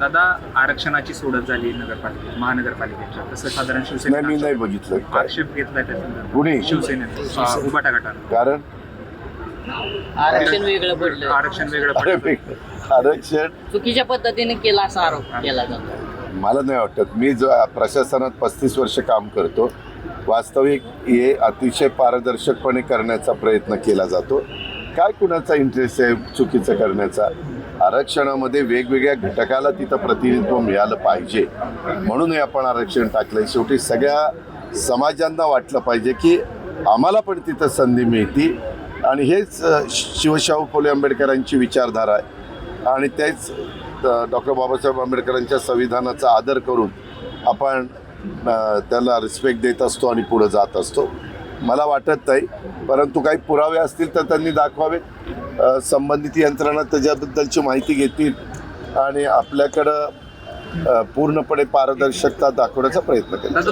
दादा, आरक्षणाची सोडत झाली नगरपालिकेत, महानगरपालिकेच्या, तसं साधारण नाही, मी शिवसेनेने नाही बघितलं काय. आक्षेप घेतलाय त्या संदर्भात. कुणी? शिवसेनेने उभाटा गटानं कारण आरक्षण वेगळं पडलं, आरक्षण वेगळं अरे पडलं. आरक्षण चुकीच्या पद्धतीने केला असा आरोप केला जातो. मला नाही वाटत. मी जो प्रशासनात 35 वर्ष काम करतो, वास्तविक हे अतिशय पारदर्शकपणे करण्याचा प्रयत्न केला जातो. काय कुणाचा इंटरेस्ट आहे चुकीचं करण्याचा? आरक्षणामध्ये वेगवेगळ्या घटकाला तिथं प्रतिनिधित्व मिळालं पाहिजे म्हणून हे आपण आरक्षण टाकलंय. शेवटी सगळ्या समाजांना वाटलं पाहिजे की आम्हाला पण तिथं संधी मिळती, आणि हेच शिवशाहू फुले आंबेडकरांची विचारधारा आहे. आणि तेच डॉक्टर बाबासाहेब आंबेडकरांच्या संविधानाचा आदर करून आपण त्याला रिस्पेक्ट देत असतो आणि पुढे जात असतो. मला वाटत नाही, परंतु काही पुरावे असतील तर त्यांनी दाखवावे. संबंधित यंत्रणा त्याच्याबद्दलची माहिती घेतील आणि आपल्याकडं पूर्णपणे पारदर्शकता दाखवण्याचा प्रयत्न केला.